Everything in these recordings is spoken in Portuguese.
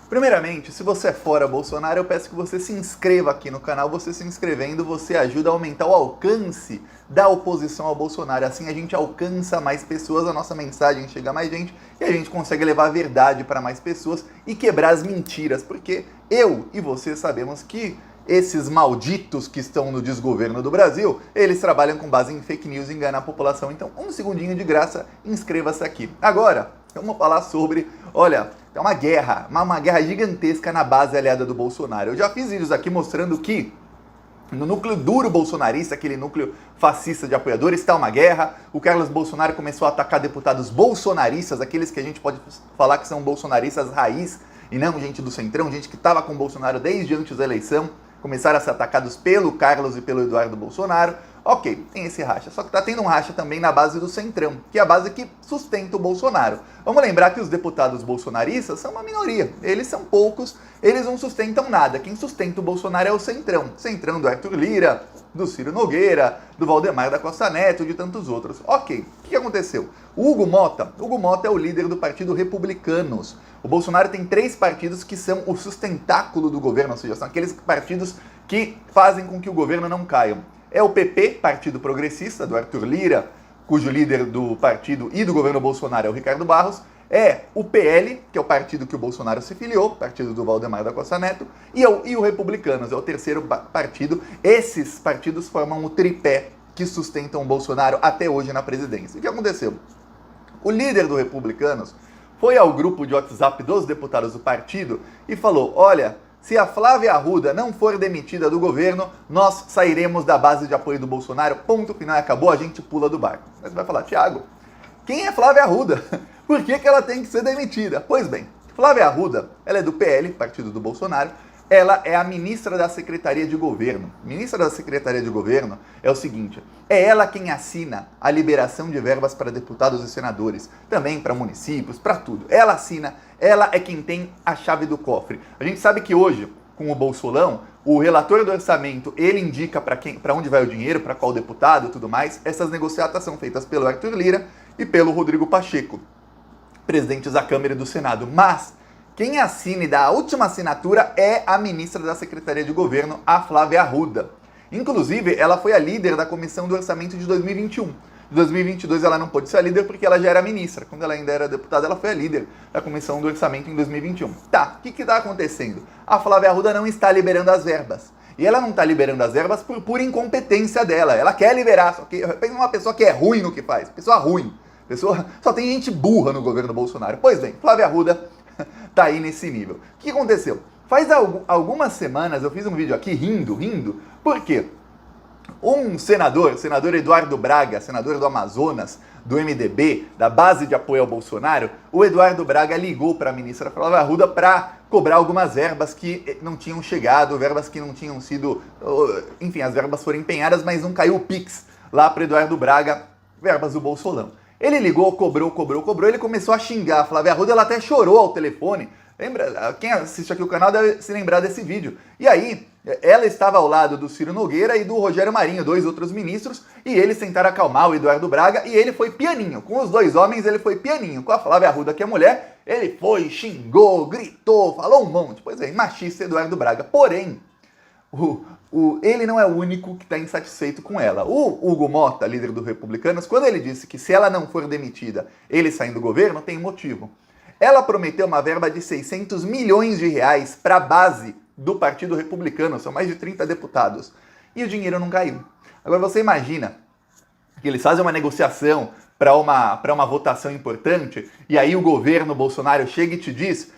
Primeiramente, se você é fora Bolsonaro, eu peço que você se inscreva aqui no canal. Você se inscrevendo, você ajuda a aumentar o alcance da oposição ao Bolsonaro. Assim a gente alcança mais pessoas, a nossa mensagem chega a mais gente e a gente consegue levar a verdade para mais pessoas e quebrar as mentiras. Porque eu e você sabemos que esses malditos que estão no desgoverno do Brasil, eles trabalham com base em fake news e enganar a população. Então, um segundinho de graça, inscreva-se aqui. Agora, vamos falar sobre, olha, é uma guerra gigantesca na base aliada do Bolsonaro. Eu já fiz vídeos aqui mostrando que no núcleo duro bolsonarista, aquele núcleo fascista de apoiadores, está uma guerra. O Carlos Bolsonaro começou a atacar deputados bolsonaristas, aqueles que a gente pode falar que são bolsonaristas raiz, e não gente do centrão, gente que estava com o Bolsonaro desde antes da eleição. Começaram a ser atacados pelo Carlos e pelo Eduardo Bolsonaro. Ok, tem esse racha. Só que tá tendo um racha também na base do Centrão, que é a base que sustenta o Bolsonaro. Vamos lembrar que os deputados bolsonaristas são uma minoria. Eles são poucos, eles não sustentam nada. Quem sustenta o Bolsonaro é o Centrão. Centrão do Arthur Lira, do Ciro Nogueira, do Valdemar da Costa Neto e de tantos outros. Ok, o que aconteceu? O Hugo Mota é o líder do Partido Republicanos. O Bolsonaro tem 3 partidos que são o sustentáculo do governo, ou seja, são aqueles partidos que fazem com que o governo não caia. É o PP, Partido Progressista, do Arthur Lira, cujo líder do partido e do governo Bolsonaro é o Ricardo Barros. É o PL, que é o partido que o Bolsonaro se filiou, partido do Valdemar da Costa Neto, e o Republicanos, é o terceiro partido. Esses partidos formam o tripé que sustentam o Bolsonaro até hoje na presidência. O que aconteceu? O líder do Republicanos foi ao grupo de WhatsApp dos deputados do partido e falou, olha, se a Flávia Arruda não for demitida do governo, nós sairemos da base de apoio do Bolsonaro, ponto final, acabou, a gente pula do barco. Mas você vai falar, Thiago, quem é Flávia Arruda? Por que ela tem que ser demitida? Pois bem, Flávia Arruda, ela é do PL, partido do Bolsonaro, ela é a ministra da Secretaria de Governo. Ministra da Secretaria de Governo é o seguinte, é ela quem assina a liberação de verbas para deputados e senadores, também para municípios, para tudo. Ela assina, ela é quem tem a chave do cofre. A gente sabe que hoje, com o Bolsolão, o relator do orçamento, ele indica para onde vai o dinheiro, para qual deputado e tudo mais. Essas negociatas são feitas pelo Arthur Lira e pelo Rodrigo Pacheco, presidentes da Câmara e do Senado. Mas quem assina e dá a última assinatura é a ministra da Secretaria de Governo, a Flávia Arruda. Inclusive, ela foi a líder da Comissão do Orçamento de 2021. Em 2022 ela não pôde ser a líder porque ela já era ministra. Quando ela ainda era deputada, ela foi a líder da Comissão do Orçamento em 2021. Tá, o que está acontecendo? A Flávia Arruda não está liberando as verbas. E ela não está liberando as verbas por pura incompetência dela. Ela quer liberar, só que pensa uma pessoa que é ruim no que faz. Pessoa ruim. Só tem gente burra no governo Bolsonaro. Pois bem, Flávia Arruda tá aí nesse nível. O que aconteceu? Faz algumas semanas eu fiz um vídeo aqui rindo, porque um senador Eduardo Braga, senador do Amazonas, do MDB, da base de apoio ao Bolsonaro, o Eduardo Braga ligou para a ministra Flávia Arruda para cobrar algumas verbas que não tinham chegado, verbas que não tinham sido, enfim, as verbas foram empenhadas, mas não caiu o Pix lá para Eduardo Braga, verbas do Bolsolão. Ele ligou, cobrou, ele começou a xingar a Flávia Arruda, ela até chorou ao telefone. Lembra? Quem assiste aqui o canal deve se lembrar desse vídeo. E aí, ela estava ao lado do Ciro Nogueira e do Rogério Marinho, 2 outros ministros, e eles tentaram acalmar o Eduardo Braga, e ele foi pianinho. Com os 2 homens, ele foi pianinho. Com a Flávia Arruda, que é mulher, ele foi, xingou, gritou, falou um monte. Pois é, machista Eduardo Braga. Porém, ele não é o único que está insatisfeito com ela. O Hugo Mota, líder do Republicanos, quando ele disse que se ela não for demitida, ele sai do governo, tem um motivo. Ela prometeu uma verba de 600 milhões de reais para a base do Partido Republicano, são mais de 30 deputados, e o dinheiro não caiu. Agora você imagina que eles fazem uma negociação para uma votação importante, e aí o governo Bolsonaro chega e te diz,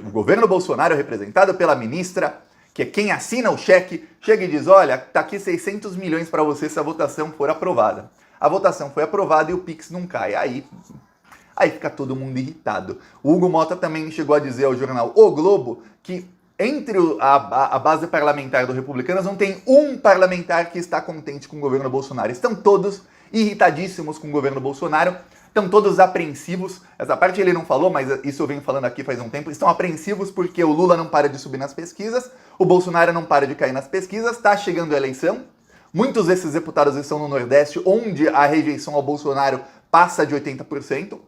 o governo Bolsonaro representado pela ministra, que é quem assina o cheque, chega e diz, olha, tá aqui 600 milhões para você se a votação for aprovada. A votação foi aprovada e o Pix não cai. Aí fica todo mundo irritado. O Hugo Mota também chegou a dizer ao jornal O Globo que entre a base parlamentar do Republicanos não tem um parlamentar que está contente com o governo Bolsonaro. Estão todos irritadíssimos com o governo Bolsonaro, estão todos apreensivos. Essa parte ele não falou, mas isso eu venho falando aqui faz um tempo. Estão apreensivos porque o Lula não para de subir nas pesquisas, o Bolsonaro não para de cair nas pesquisas, está chegando a eleição. Muitos desses deputados estão no Nordeste, onde a rejeição ao Bolsonaro passa de 80%.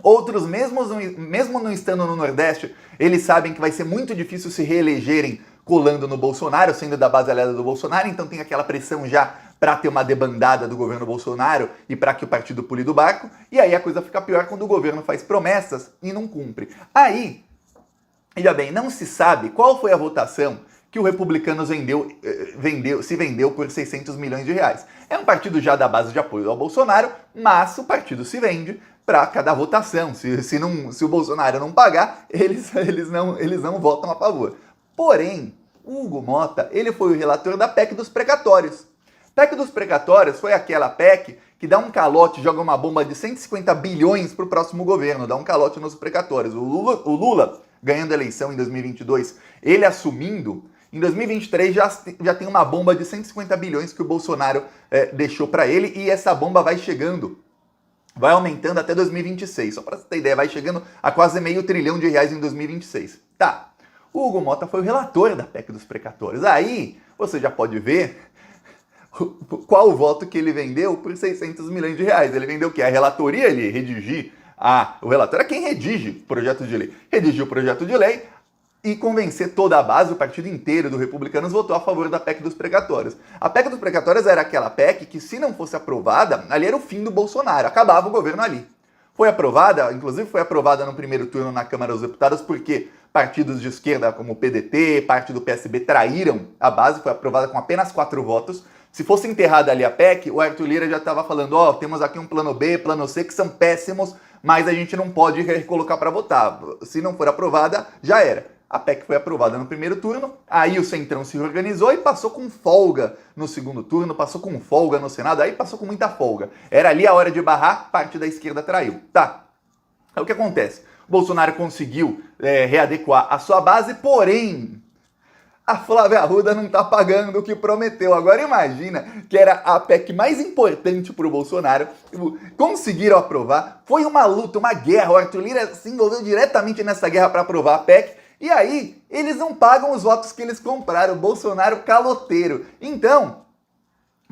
Outros, mesmo não estando no Nordeste, eles sabem que vai ser muito difícil se reelegerem colando no Bolsonaro, sendo da base aliada do Bolsonaro, então tem aquela pressão já para ter uma debandada do governo Bolsonaro e para que o partido pule do barco, e aí a coisa fica pior quando o governo faz promessas e não cumpre. Aí, veja bem, não se sabe qual foi a votação que o Republicanos se vendeu por 600 milhões de reais. É um partido já da base de apoio ao Bolsonaro, mas o partido se vende para cada votação. Se o Bolsonaro não pagar, eles não votam a favor. Porém, o Hugo Mota, ele foi o relator da PEC dos precatórios. PEC dos precatórios foi aquela PEC que dá um calote, joga uma bomba de 150 bilhões para o próximo governo, dá um calote nos precatórios. O Lula ganhando a eleição em 2022, ele assumindo, em 2023 já tem uma bomba de 150 bilhões que o Bolsonaro deixou para ele, e essa bomba vai chegando, vai aumentando até 2026. Só para você ter ideia, vai chegando a quase R$500 bilhão em 2026. Tá, o Hugo Mota foi o relator da PEC dos precatórios. Aí você já pode ver qual o voto que ele vendeu por 600 milhões de reais. Ele vendeu o quê? A relatoria, ele redigir. O relator é quem redige o projeto de lei. Redigir o projeto de lei e convencer toda a base, o partido inteiro do Republicanos votou a favor da PEC dos precatórios. A PEC dos precatórios era aquela PEC que, se não fosse aprovada, ali era o fim do Bolsonaro, acabava o governo ali. Foi aprovada, inclusive foi aprovada no primeiro turno na Câmara dos Deputados, porque partidos de esquerda como o PDT, parte do PSB traíram a base, foi aprovada com apenas 4 votos. Se fosse enterrada ali a PEC, o Arthur Lira já estava falando, temos aqui um plano B, plano C, que são péssimos, mas a gente não pode recolocar para votar. Se não for aprovada, já era. A PEC foi aprovada no primeiro turno, aí o Centrão se reorganizou e passou com folga no segundo turno, passou com folga no Senado, aí passou com muita folga. Era ali a hora de barrar, parte da esquerda traiu. Tá, é o que acontece. O Bolsonaro conseguiu readequar a sua base, porém a Flávia Arruda não está pagando o que prometeu. Agora imagina que era a PEC mais importante para o Bolsonaro. Conseguiram aprovar. Foi uma luta, uma guerra. O Arthur Lira se envolveu diretamente nessa guerra para aprovar a PEC. E aí, eles não pagam os votos que eles compraram. O Bolsonaro caloteiro. Então,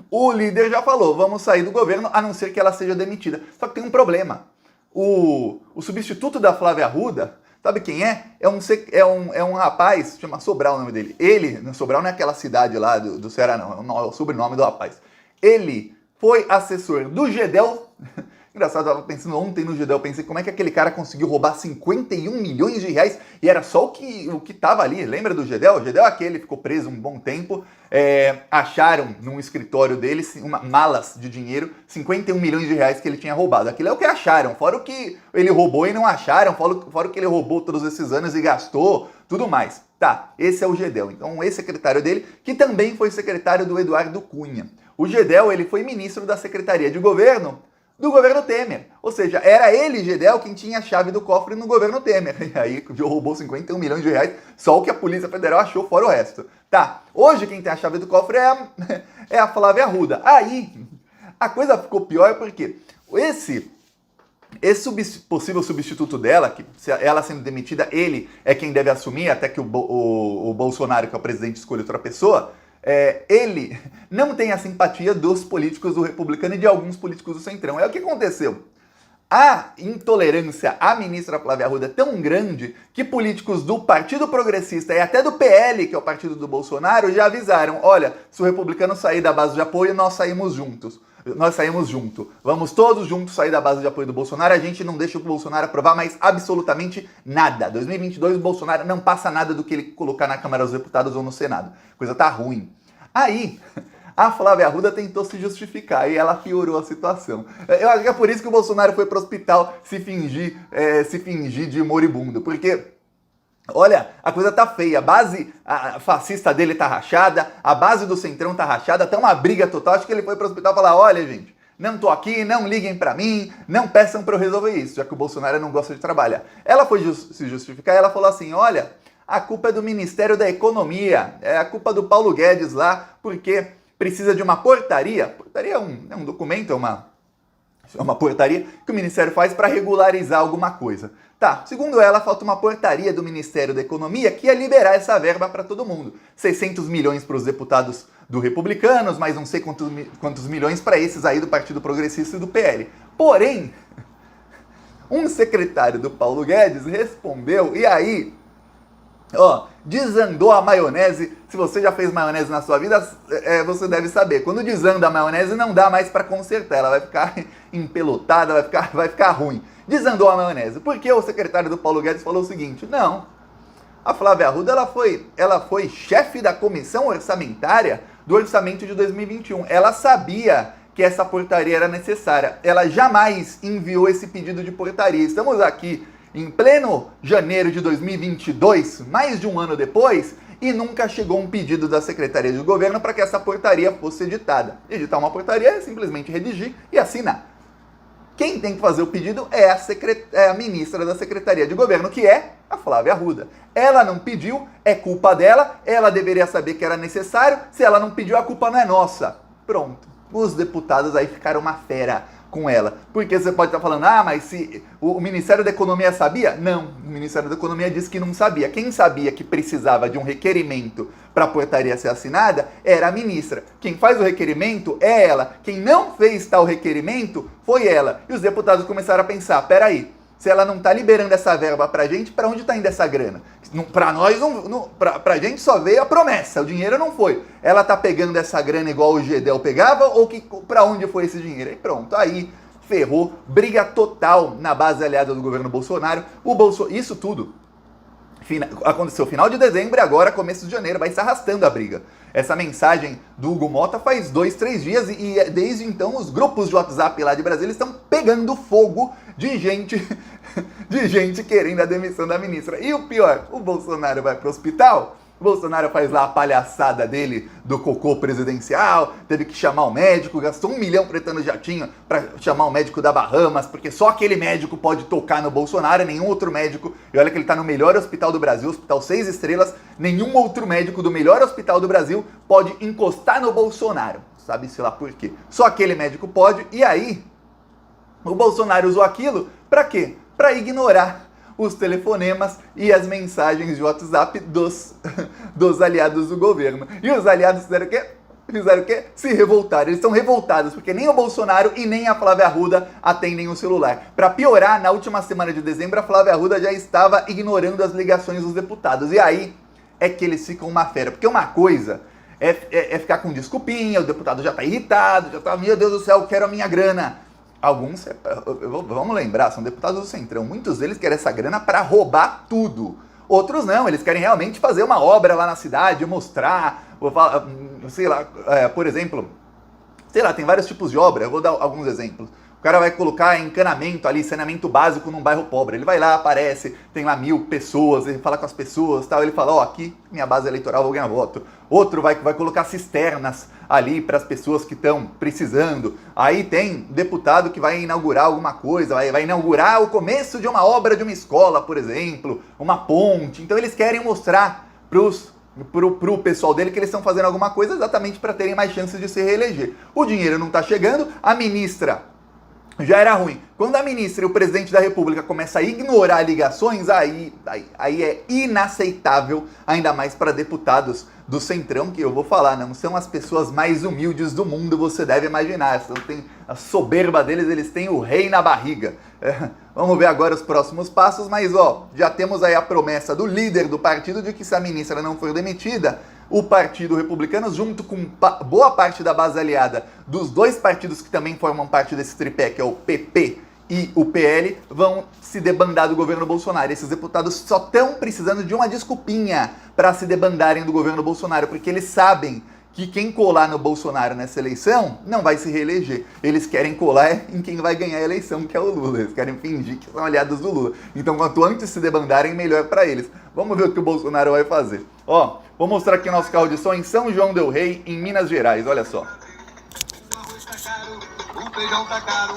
o líder já falou, vamos sair do governo, a não ser que ela seja demitida. Só que tem um problema. O substituto da Flávia Arruda, sabe quem é? É um rapaz, chama Sobral o nome dele. Sobral não é aquela cidade lá do Ceará, não. É o sobrenome do rapaz. Ele foi assessor do Gedel. Engraçado, eu estava pensando ontem no Gedel, pensei como é que aquele cara conseguiu roubar 51 milhões de reais e era só o que estava ali. Lembra do Gedel? O Gedel é aquele, ficou preso um bom tempo. Acharam num escritório dele malas de dinheiro, 51 milhões de reais que ele tinha roubado. Aquilo é o que acharam, fora o que ele roubou e não acharam, fora o que ele roubou todos esses anos e gastou, tudo mais. Tá, esse é o Gedel. Então, esse secretário dele, que também foi secretário do Eduardo Cunha. O Gedel, ele foi ministro da Secretaria de Governo do governo Temer. Ou seja, era ele, Gedel, quem tinha a chave do cofre no governo Temer. E aí roubou 51 milhões de reais, só o que a Polícia Federal achou, fora o resto. Tá, hoje quem tem a chave do cofre é a Flávia Arruda. Aí, a coisa ficou pior porque esse possível substituto dela, que se ela sendo demitida, ele é quem deve assumir até que o Bolsonaro, que é o presidente, escolha outra pessoa, ele não tem a simpatia dos políticos do Republicano e de alguns políticos do Centrão. É o que aconteceu. A intolerância à ministra Flávia Arruda é tão grande que políticos do Partido Progressista e até do PL, que é o partido do Bolsonaro, já avisaram, olha, se o Republicano sair da base de apoio, nós saímos juntos. Nós saímos junto. Vamos todos juntos sair da base de apoio do Bolsonaro. A gente não deixa o Bolsonaro aprovar mais absolutamente nada. 2022 o Bolsonaro não passa nada do que ele colocar na Câmara dos Deputados ou no Senado. A coisa tá ruim. Aí, a Flávia Arruda tentou se justificar e ela piorou a situação. Eu acho que é por isso que o Bolsonaro foi pro hospital se fingir de moribundo. Porque, olha, a coisa tá feia. A base fascista dele tá rachada, a base do Centrão tá rachada, tá uma briga total. Acho que ele foi pro hospital falar, olha, gente, não tô aqui, não liguem pra mim, não peçam pra eu resolver isso, já que o Bolsonaro não gosta de trabalhar. Ela foi se justificar e ela falou assim, olha, a culpa é do Ministério da Economia, é a culpa do Paulo Guedes lá, porque precisa de uma portaria. Portaria é um documento, é uma portaria que o Ministério faz para regularizar alguma coisa. Tá, segundo ela, falta uma portaria do Ministério da Economia que ia liberar essa verba para todo mundo. 600 milhões para os deputados do Republicanos, mais não sei quantos milhões para esses aí do Partido Progressista e do PL. Porém, Um secretário do Paulo Guedes respondeu, e aí, desandou a maionese. Se você já fez maionese na sua vida, você deve saber. Quando desanda a maionese, não dá mais para consertar. Ela vai ficar empelotada, vai ficar ruim. Desandou a maionese. Porque o secretário do Paulo Guedes falou o seguinte: não, a Flávia Arruda ela foi chefe da comissão orçamentária do orçamento de 2021. Ela sabia que essa portaria era necessária. Ela jamais enviou esse pedido de portaria. Estamos aqui em pleno janeiro de 2022, mais de um ano depois, e nunca chegou um pedido da Secretaria de Governo para que essa portaria fosse editada. Editar uma portaria é simplesmente redigir e assinar. Quem tem que fazer o pedido é a ministra da Secretaria de Governo, que é a Flávia Arruda. Ela não pediu, é culpa dela, ela deveria saber que era necessário, se ela não pediu, a culpa não é nossa. Pronto. Os deputados aí ficaram uma fera com ela. Porque você pode estar falando, mas se o Ministério da Economia sabia? Não, o Ministério da Economia disse que não sabia. Quem sabia que precisava de um requerimento para a portaria ser assinada era a ministra. Quem faz o requerimento é ela. Quem não fez tal requerimento foi ela. E os deputados começaram a pensar, peraí, se ela não está liberando essa verba para a gente, para onde está indo essa grana? Para nós, para a gente só veio a promessa, o dinheiro não foi. Ela está pegando essa grana igual o Gedel pegava ou para onde foi esse dinheiro? Aí pronto, aí ferrou, briga total na base aliada do governo Bolsonaro. Isso tudo aconteceu final de dezembro e agora começo de janeiro, vai se arrastando a briga. Essa mensagem do Hugo Mota faz 2-3 dias e desde então os grupos de WhatsApp lá de Brasília estão pegando fogo de gente querendo a demissão da ministra. E o pior, o Bolsonaro vai pro hospital, o Bolsonaro faz lá a palhaçada dele do cocô presidencial, teve que chamar o médico, gastou 1 milhão pretendo jatinho para chamar o médico da Bahamas, porque só aquele médico pode tocar no Bolsonaro, nenhum outro médico, e olha que ele tá no melhor hospital do Brasil, hospital 6 estrelas, nenhum outro médico do melhor hospital do Brasil pode encostar no Bolsonaro, sabe-se lá por quê. Só aquele médico pode, e aí o Bolsonaro usou aquilo para quê? Para ignorar os telefonemas e as mensagens de WhatsApp dos aliados do governo. E os aliados fizeram o quê? Fizeram o quê? Se revoltaram. Eles estão revoltados, porque nem o Bolsonaro e nem a Flávia Arruda atendem o celular. Para piorar, na última semana de dezembro, a Flávia Arruda já estava ignorando as ligações dos deputados. E aí é que eles ficam uma fera. Porque uma coisa é ficar com desculpinha, o deputado já está irritado, já está, meu Deus do céu, quero a minha grana. Alguns, vamos lembrar, são deputados do Centrão. Muitos deles querem essa grana para roubar tudo. Outros não, eles querem realmente fazer uma obra lá na cidade, mostrar, sei lá, por exemplo, sei lá, tem vários tipos de obra, eu vou dar alguns exemplos. O cara vai colocar encanamento ali, saneamento básico num bairro pobre. Ele vai lá, aparece, tem lá 1000 pessoas, ele fala com as pessoas, tal. Ele fala, aqui, minha base eleitoral, vou ganhar voto. Outro vai colocar cisternas ali para as pessoas que estão precisando. Aí tem deputado que vai inaugurar alguma coisa, vai inaugurar o começo de uma obra de uma escola, por exemplo, uma ponte. Então eles querem mostrar pro pessoal dele que eles estão fazendo alguma coisa exatamente para terem mais chances de se reeleger. O dinheiro não está chegando, a ministra já era ruim. Quando a ministra e o presidente da República começam a ignorar ligações, aí é inaceitável, ainda mais para deputados do Centrão, que eu vou falar, não são as pessoas mais humildes do mundo, você deve imaginar. Tem a soberba deles, eles têm o rei na barriga. Vamos ver agora os próximos passos, mas já temos aí a promessa do líder do partido de que se a ministra não for demitida, o Partido Republicano, junto com boa parte da base aliada dos dois partidos que também formam parte desse tripé, que é o PP e o PL, vão se debandar do governo Bolsonaro. Esses deputados só estão precisando de uma desculpinha para se debandarem do governo Bolsonaro, porque eles sabem que quem colar no Bolsonaro nessa eleição não vai se reeleger. Eles querem colar em quem vai ganhar a eleição, que é o Lula. Eles querem fingir que são aliados do Lula. Então, quanto antes se debandarem, melhor para eles. Vamos ver o que o Bolsonaro vai fazer. Vou mostrar aqui o nosso carro de som em São João del Rei, em Minas Gerais. Olha só. O feijão tá caro,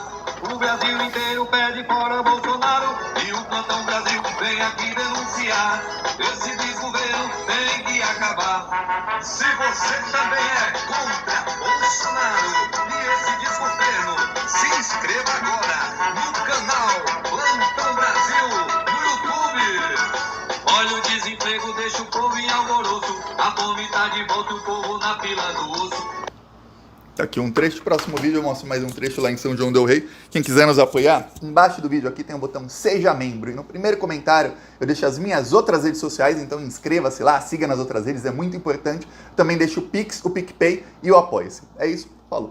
o Brasil inteiro pede fora Bolsonaro e o Plantão Brasil vem aqui denunciar. Esse desgoverno tem que acabar. Se você também é contra Bolsonaro e esse desgoverno, se inscreva agora no canal Plantão Brasil no YouTube. Olha o desemprego, deixa o povo em alvoroço, a fome tá de volta, o povo na fila do osso. Tá aqui um trecho, próximo vídeo eu mostro mais um trecho lá em São João del Rei. Quem quiser nos apoiar, embaixo do vídeo aqui tem o botão Seja Membro. E no primeiro comentário eu deixo as minhas outras redes sociais, então inscreva-se lá, siga nas outras redes, é muito importante. Também deixo o Pix, o PicPay e o Apoia-se. É isso, falou!